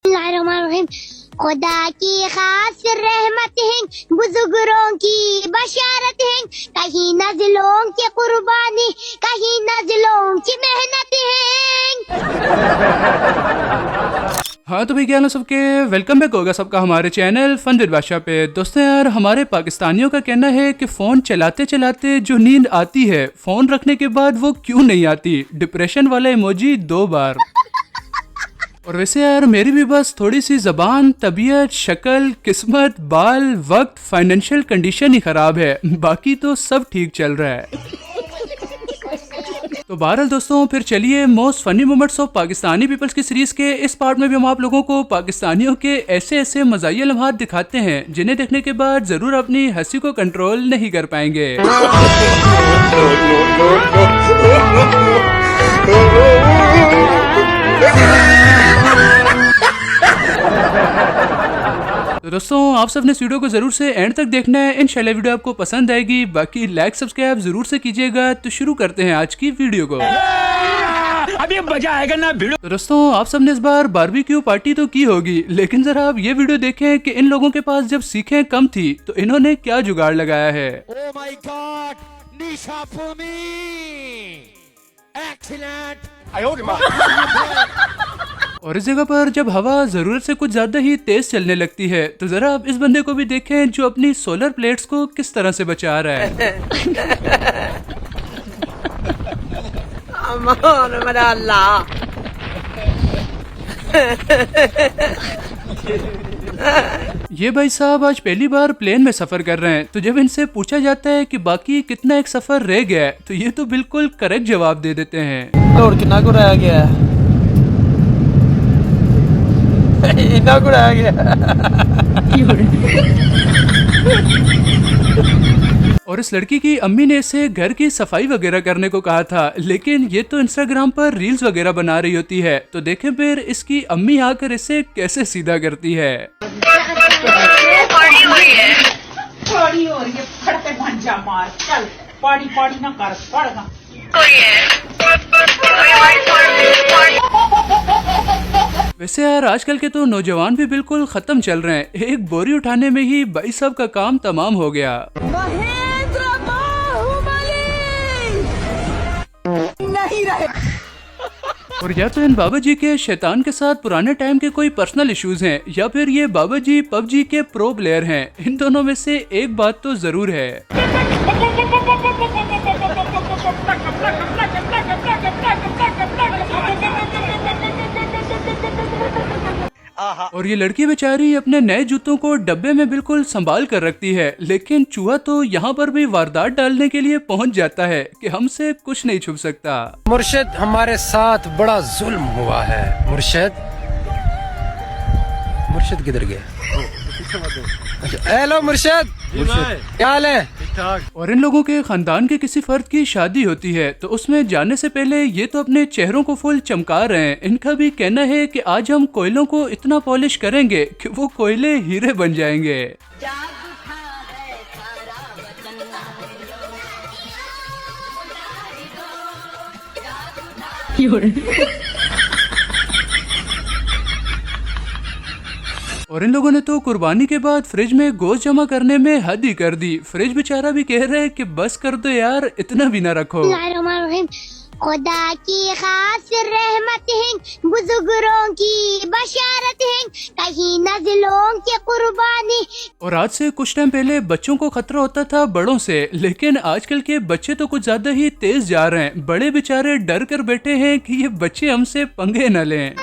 बिस्मिल्लाहिर्रहमानिर्रहीम। खुदा की खास रहमत है, बुजुर्गों की बशारत है, कहीं नज़लों की कुर्बानी, कहीं नज़लों की मेहनत है। हाँ तो भाई क्या हाल है सबके, वेलकम बैक होगा सबका हमारे चैनल फन विद बादशाह पे। दोस्तों यार, हमारे पाकिस्तानियों का कहना है कि फ़ोन चलाते चलाते जो नींद आती है, फ़ोन रखने के बाद वो क्यों नहीं आती। डिप्रेशन वाला इमोजी 2 बार। और वैसे यार मेरी भी बस थोड़ी सी ज़बान, तबीयत, शक्ल, किस्मत, बाल, वक्त, फाइनेंशियल कंडीशन ही ख़राब है, बाकी तो सब ठीक चल रहा है। तो बहरहाल दोस्तों, फिर चलिए most funny moments of Pakistani peoples की सीरीज के इस पार्ट में भी हम आप लोगों को पाकिस्तानियों के ऐसे ऐसे मज़ाहिया लम्हात दिखाते हैं जिन्हें देखने के बाद ज़रूर अपनी हंसी को कंट्रोल नहीं कर पाएंगे। तो दोस्तों, आप सबने इस वीडियो को जरूर से एंड तक देखना है, इंशाल्लाह वीडियो आपको पसंद आएगी। बाकी लाइक सब्सक्राइब जरूर से कीजिएगा। तो शुरू करते हैं आज की वीडियो को। अभी मजा आएगा ना वीडियो। तो दोस्तों, आप सबने इस बार बारबेक्यू पार्टी तो की होगी, लेकिन जरा आप ये वीडियो देखें कि इन लोगों के पास जब सीखें कम थी तो इन्होंने क्या जुगाड़ लगाया है। ओह माय गॉड, निशा फूमी, एक्सीलेंट। और इस जगह पर जब हवा जरूरत से कुछ ज्यादा ही तेज चलने लगती है तो जरा आप इस बंदे को भी देखें जो अपनी सोलर प्लेट्स को किस तरह से बचा रहा है। ये भाई साहब आज पहली बार प्लेन में सफर कर रहे हैं, तो जब इनसे पूछा जाता है कि बाकी कितना एक सफर रह गया है तो ये तो बिल्कुल करेक्ट जवाब दे देते हैं। और कितना को रह गया है? इतना को रह गया। और इस लड़की की अम्मी ने इसे घर की सफाई वगैरह करने को कहा था, लेकिन ये तो इंस्टाग्राम पर रील्स वगैरह बना रही होती है। तो देखें फिर इसकी अम्मी आकर इसे कैसे सीधा करती है। पानी हो रही है, फटते भंजा मार, चल पानी पानी ना कर, पड़गा वैसे यार आजकल के तो नौजवान भी बिल्कुल खत्म चल रहे हैं। एक बोरी उठाने में ही भाई साहब का काम तमाम हो गया। नहीं रहे। और या तो इन बाबा जी के शैतान के साथ पुराने टाइम के कोई पर्सनल इश्यूज हैं, या फिर ये बाबा जी पबजी के प्रो प्लेयर हैं। इन दोनों में से एक बात तो जरूर है। और ये लड़की बेचारी अपने नए जूतों को डब्बे में बिल्कुल संभाल कर रखती है, लेकिन चूहा तो यहाँ पर भी वारदात डालने के लिए पहुँच जाता है कि हमसे कुछ नहीं छुप सकता। मुर्शिद, हमारे साथ बड़ा जुल्म हुआ है। मुर्शिद, मुर्शिद किधर गया? अच्छा, हेलो मुर्शिद, क्या हाल है? और इन लोगों के खानदान के किसी फर्द की शादी होती है तो उसमें जाने से पहले ये तो अपने चेहरों को फुल चमका रहे हैं। इनका भी कहना है कि आज हम कोयलों को इतना पॉलिश करेंगे कि वो कोयले हीरे बन जाएंगे। और इन लोगों ने तो कुर्बानी के बाद फ्रिज में गोश्त जमा करने में हद ही कर दी। फ्रिज बेचारा भी कह रहे हैं कि बस कर दो यार, इतना भी ना रखो। बिस्मिल्लाहिर्रहमानिर्रहीम। खुदा की खास रहमत है, बुजुर्गों की बशारत है, कहीं नज़लों की कुर्बानी। और आज से कुछ टाइम पहले बच्चों को खतरा होता था बड़ों से, लेकिन आजकल के बच्चे तो कुछ ज्यादा ही तेज जा रहे हैं। बड़े बेचारे डर कर बैठे हैं कि ये बच्चे हमसे पंगे न लें।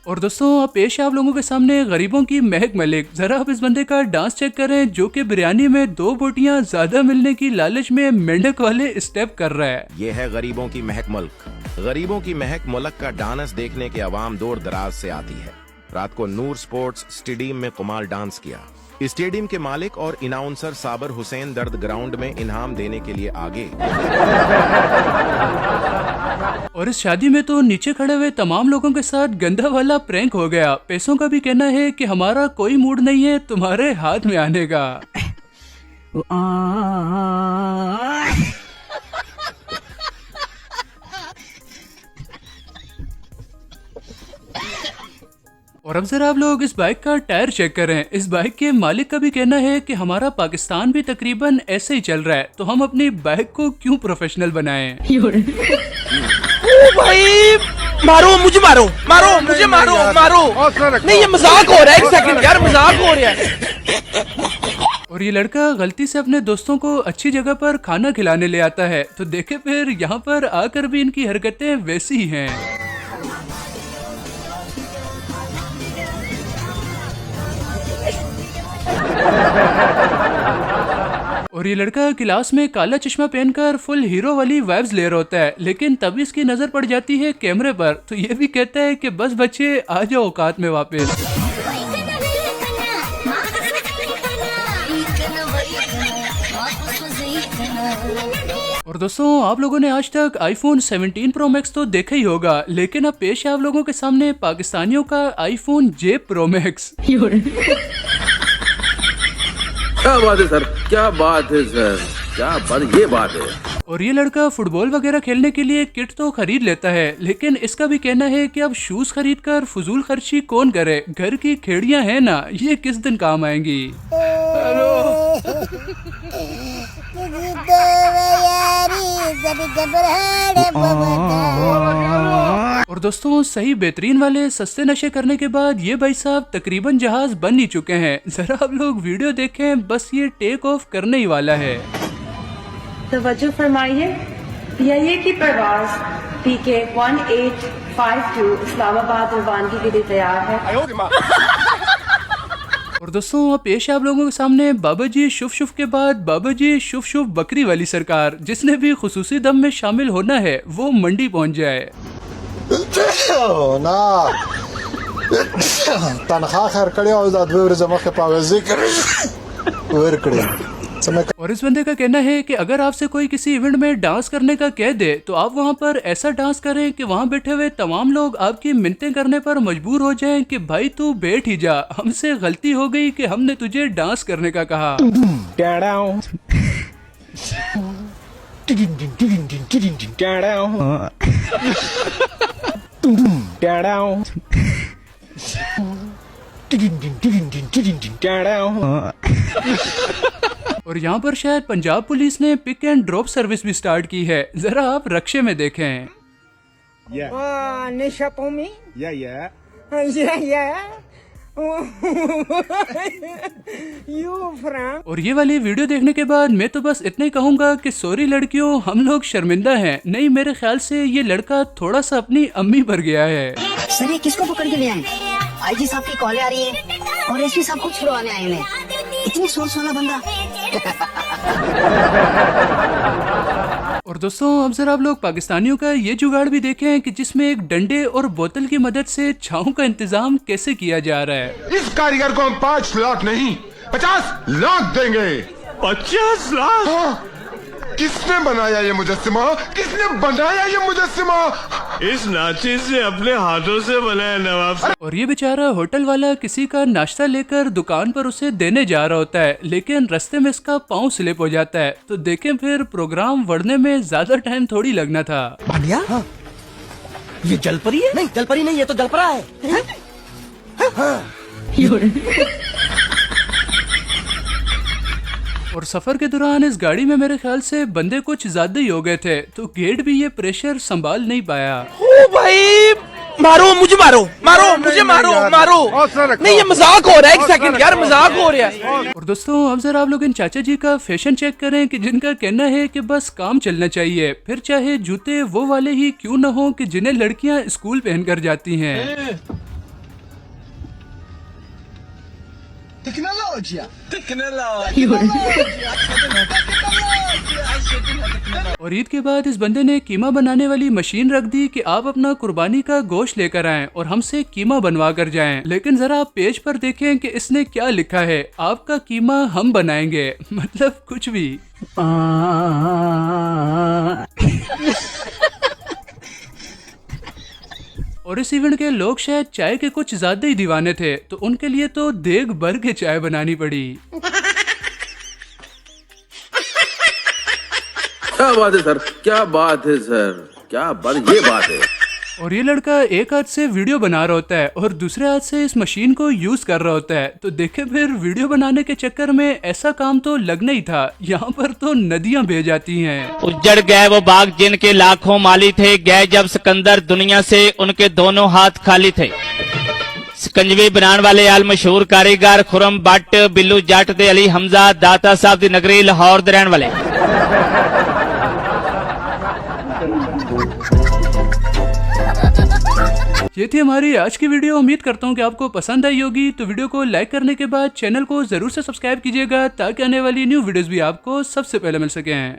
और दोस्तों, अब पेश है आप लोगों के सामने गरीबों की महक मलिक। जरा आप इस बंदे का डांस चेक करें जो कि बिरयानी में 2 बोटियां ज्यादा मिलने की लालच में मेंढक वाले स्टेप कर रहा है। ये है गरीबों की महक मुल्क। गरीबों की महक मुल्क का डांस देखने के अवाम दूर दराज से आती है। रात को नूर स्पोर्ट्स स्टेडियम में कुमाल डांस किया। स्टेडियम के मालिक और इनाउंसर साबर हुसैन दर्द ग्राउंड में इनाम देने के लिए आगे। और इस शादी में तो नीचे खड़े हुए तमाम लोगों के साथ गंदा वाला प्रैंक हो गया। पैसों का भी कहना है कि हमारा कोई मूड नहीं है तुम्हारे हाथ में आने का। और अब जरा आप लोग इस बाइक का टायर चेक करें। इस बाइक के मालिक का भी कहना है कि हमारा पाकिस्तान भी तकरीबन ऐसे ही चल रहा है, तो हम अपनी बाइक को क्यों प्रोफेशनल बनाएं। भाई मारो मुझे, मारो मारो मुझे, मारो मारो। नहीं ये मजाक हो रहा है, एक सेकंड यार, मजाक हो रहा है। और ये लड़का गलती से अपने दोस्तों को अच्छी जगह पर खाना खिलाने ले आता है, तो देखे फिर यहाँ पर आकर भी इनकी हरकतें वैसी ही हैं। और ये लड़का क्लास में काला चश्मा पहनकर फुल हीरो वाली वाइब्स ले रहा होता है, लेकिन तभी इसकी नजर पड़ जाती है कैमरे पर, तो ये भी कहता है कि बस बच्चे आ जाओ औकात में वापस। और दोस्तों आप लोगों ने आज तक iPhone 17 Pro Max तो देखा ही होगा, लेकिन अब पेश है आप लोगों के सामने पाकिस्तानियों का iPhone J Pro Max। क्या बात है सर, क्या बात है सर, क्या बात, ये बात है। और ये लड़का फुटबॉल वगैरह खेलने के लिए किट तो खरीद लेता है, लेकिन इसका भी कहना है कि अब शूज खरीद कर फजूल खर्ची कौन करे, घर की खेड़ियां हैं ना, ये किस दिन काम आएंगी। और दोस्तों सही बेहतरीन वाले सस्ते नशे करने के बाद ये भाई साहब तकरीबन जहाज बन ही चुके हैं। जरा आप लोग वीडियो देखें, बस ये टेक ऑफ करने ही वाला है। तवज्जो फरमाइए, ये की परवाज PK 1852 इस्लामाबाद रवानगी के लिए तैयार है। और दोस्तों अब पेश है आप लोगों के सामने बाबा जी शुभ शुभ के बाद बाबा जी शुभ शुभ बकरी वाली सरकार। जिसने भी खुसूसी दम में शामिल होना है वो मंडी पहुंच जाए। और इस बंदे का कहना है कि अगर आपसे कोई किसी इवेंट में डांस करने का कह दे तो आप वहां पर ऐसा डांस करें कि वहां बैठे हुए तमाम लोग आपकी मिन्नतें करने पर मजबूर हो जाएं कि भाई तू बैठ ही जा, हमसे गलती हो गई कि हमने तुझे डांस करने का कहा। और यहाँ पर शायद पंजाब पुलिस ने पिक एंड ड्रॉप सर्विस भी स्टार्ट की है, जरा आप रक्शे में देखें। और ये वाली वीडियो देखने के बाद मैं तो बस इतना ही कहूँगा कि सॉरी लड़कियों, हम लोग शर्मिंदा हैं। नहीं, मेरे ख्याल से ये लड़का थोड़ा सा अपनी अम्मी पर गया है। सर ये किसको पकड़ के ले आए? IG साहब की कॉलें आ रही है और SP साहब को छुड़वाने आए हैं। इतनी सोच वाला बंदा। और दोस्तों अब जरा आप लोग पाकिस्तानियों का ये जुगाड़ भी देखें कि जिसमें एक डंडे और बोतल की मदद से छांव का इंतजाम कैसे किया जा रहा है। इस कारीगर को हम 5 लाख नहीं 50 लाख देंगे। 50 लाख? हाँ। किसने बनाया ये मुजस्सिमा? किसने बनाया ये मुजस्सिमा? इस नाची से अपने हाथों से बनाया नवाब। और ये बेचारा होटल वाला किसी का नाश्ता लेकर दुकान पर उसे देने जा रहा होता है, लेकिन रास्ते में इसका पाँव स्लिप हो जाता है। तो देखें फिर प्रोग्राम बढ़ने में ज्यादा टाइम थोड़ी लगना था। हाँ। ये जलपरी है? नहीं जलपरी नहीं, ये तो जलपरा है। और सफर के दौरान इस गाड़ी में मेरे ख्याल से बंदे कुछ ज्यादा ही हो गए थे, तो गेट भी ये प्रेशर संभाल नहीं पाया। ओ भाई मारो मुझे, मारो मारो मुझे, मारो मारो। नहीं ये मजाक हो रहा है, एक सेकंड यार, मजाक हो रहा है। और दोस्तों अब जरा आप लोग इन चाचा जी का फैशन चेक करें कि जिनका कहना है कि बस काम चलना चाहिए, फिर चाहे जूते वो वाले ही क्यों न हो कि जिन्हें लड़कियां स्कूल पहन कर जाती हैं। Tecnologia. और ईद के बाद इस बंदे ने कीमा बनाने वाली मशीन रख दी कि आप अपना कुर्बानी का गोश्त लेकर आएं और हमसे कीमा बनवा कर जाएं। लेकिन जरा आप पेज पर देखें कि इसने क्या लिखा है, आपका कीमा हम बनाएंगे, मतलब कुछ भी। और इस इवेंट के लोग शायद चाय के कुछ ज्यादा ही दीवाने थे, तो उनके लिए तो देग भर के चाय बनानी पड़ी। क्या बात है सर, क्या बात है सर, क्या बात, ये बात है। और ये लड़का एक हाथ से वीडियो बना रहा होता है और दूसरे हाथ से इस मशीन को यूज कर रहा होता है। तो देखे फिर वीडियो बनाने के चक्कर में ऐसा काम तो लगना ही था, यहाँ पर तो नदियाँ बह जाती हैं। उजड़ गए वो बाग जिनके लाखों माली थे, गए जब सिकंदर दुनिया से उनके दोनों हाथ खाली थे। सिकंजवी बनाने वाले आल मशहूर कारीगर खुरम भट्ट, बिल्लू जट ते अली हमजा, दाता साहब दी नगरी लाहौर दे रहने वाले। ये थी हमारी आज की वीडियो। उम्मीद करता हूँ कि आपको पसंद आई होगी। तो वीडियो को लाइक करने के बाद चैनल को जरूर से सब्सक्राइब कीजिएगा ताकि आने वाली न्यू वीडियोस भी आपको सबसे पहले मिल सकें।